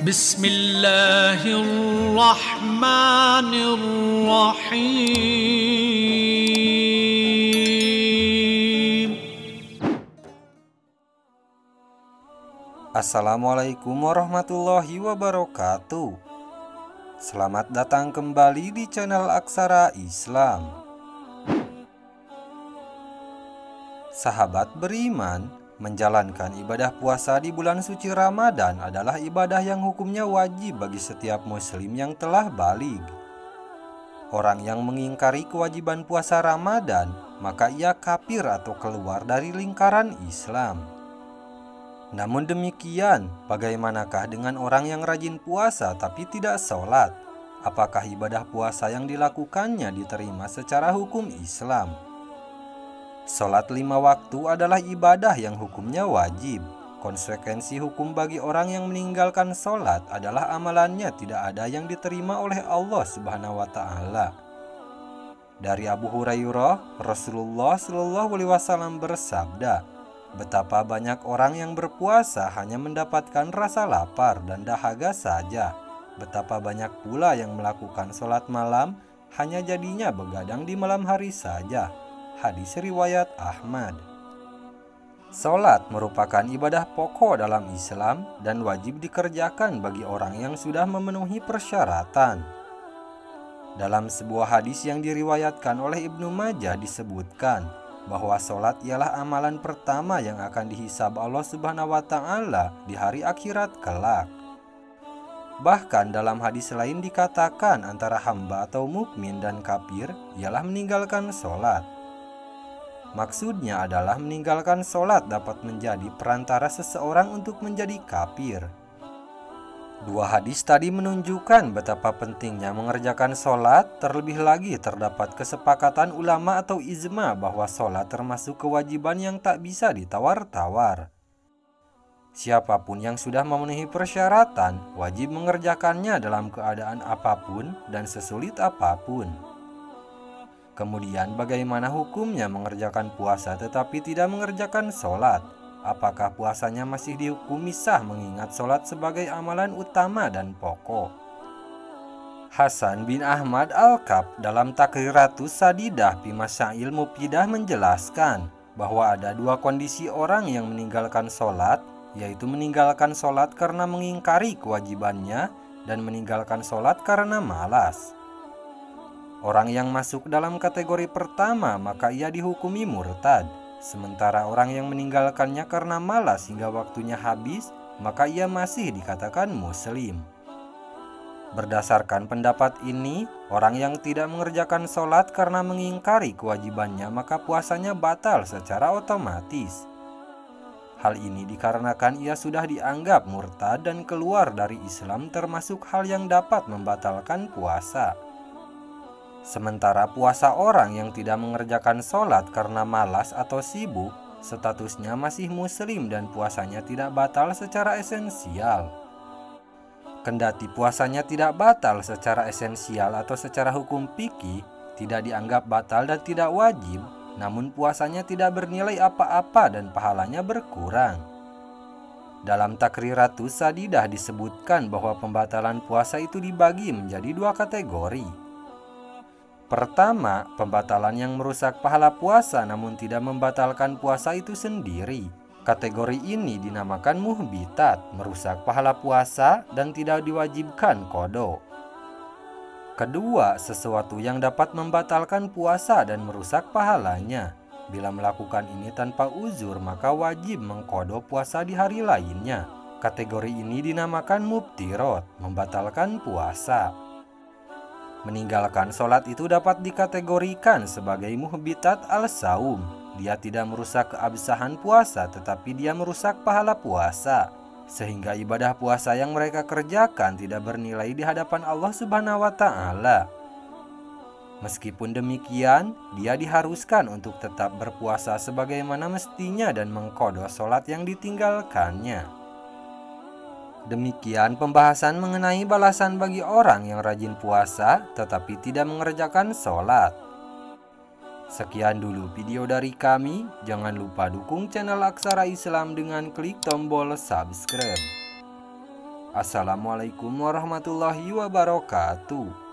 Bismillahirrahmanirrahim. Assalamualaikum warahmatullahi wabarakatuh. Selamat datang kembali di channel Aksara Islam. Sahabat beriman, menjalankan ibadah puasa di bulan suci Ramadan adalah ibadah yang hukumnya wajib bagi setiap muslim yang telah baligh. Orang yang mengingkari kewajiban puasa Ramadan, maka ia kafir atau keluar dari lingkaran Islam. Namun demikian, bagaimanakah dengan orang yang rajin puasa tapi tidak sholat? Apakah ibadah puasa yang dilakukannya diterima secara hukum Islam? Sholat 5 waktu adalah ibadah yang hukumnya wajib. Konsekuensi hukum bagi orang yang meninggalkan sholat adalah amalannya tidak ada yang diterima oleh Allah Subhanahu wa Ta'ala. Dari Abu Hurairah, Rasulullah SAW bersabda, betapa banyak orang yang berpuasa hanya mendapatkan rasa lapar dan dahaga saja. Betapa banyak pula yang melakukan sholat malam hanya jadinya begadang di malam hari saja. Hadis riwayat Ahmad. Sholat merupakan ibadah pokok dalam Islam dan wajib dikerjakan bagi orang yang sudah memenuhi persyaratan. Dalam sebuah hadis yang diriwayatkan oleh Ibnu Majah disebutkan bahwa sholat ialah amalan pertama yang akan dihisab Allah Subhanahu wa Ta'ala di hari akhirat kelak. Bahkan dalam hadis lain dikatakan antara hamba atau mukmin dan kafir ialah meninggalkan sholat. Maksudnya adalah meninggalkan sholat dapat menjadi perantara seseorang untuk menjadi kafir. Dua hadis tadi menunjukkan betapa pentingnya mengerjakan sholat, terlebih lagi terdapat kesepakatan ulama atau ijma bahwa sholat termasuk kewajiban yang tak bisa ditawar-tawar. Siapapun yang sudah memenuhi persyaratan wajib mengerjakannya dalam keadaan apapun dan sesulit apapun. Kemudian bagaimana hukumnya mengerjakan puasa tetapi tidak mengerjakan sholat? Apakah puasanya masih dihukumi sah mengingat sholat sebagai amalan utama dan pokok? Hasan bin Ahmad Al-Kab dalam Takriratus Sadidah fi Masail Mufidah menjelaskan bahwa ada dua kondisi orang yang meninggalkan sholat, yaitu meninggalkan sholat karena mengingkari kewajibannya dan meninggalkan sholat karena malas. Orang yang masuk dalam kategori pertama maka ia dihukumi murtad. Sementara orang yang meninggalkannya karena malas hingga waktunya habis, maka ia masih dikatakan muslim. Berdasarkan pendapat ini, orang yang tidak mengerjakan sholat karena mengingkari kewajibannya maka puasanya batal secara otomatis. Hal ini dikarenakan ia sudah dianggap murtad dan keluar dari Islam, termasuk hal yang dapat membatalkan puasa. Sementara puasa orang yang tidak mengerjakan sholat karena malas atau sibuk, statusnya masih muslim dan puasanya tidak batal secara esensial. Kendati puasanya tidak batal secara esensial atau secara hukum fikih, tidak dianggap batal dan tidak wajib, namun puasanya tidak bernilai apa-apa dan pahalanya berkurang. Dalam Takriratus Sadidah disebutkan bahwa pembatalan puasa itu dibagi menjadi dua kategori. Pertama, pembatalan yang merusak pahala puasa namun tidak membatalkan puasa itu sendiri. Kategori ini dinamakan muhbitat, merusak pahala puasa dan tidak diwajibkan qada. Kedua, sesuatu yang dapat membatalkan puasa dan merusak pahalanya. Bila melakukan ini tanpa uzur maka wajib mengqada puasa di hari lainnya. Kategori ini dinamakan mubtirat, membatalkan puasa. Meninggalkan sholat itu dapat dikategorikan sebagai muhbitat al-saum. Dia tidak merusak keabsahan puasa, tetapi dia merusak pahala puasa, sehingga ibadah puasa yang mereka kerjakan tidak bernilai di hadapan Allah Subhanahu wa Ta'ala. Meskipun demikian, dia diharuskan untuk tetap berpuasa sebagaimana mestinya dan mengqada sholat yang ditinggalkannya. Demikian pembahasan mengenai balasan bagi orang yang rajin puasa tetapi tidak mengerjakan sholat. Sekian dulu video dari kami. Jangan lupa dukung channel Aksara Islam dengan klik tombol subscribe. Assalamualaikum warahmatullahi wabarakatuh.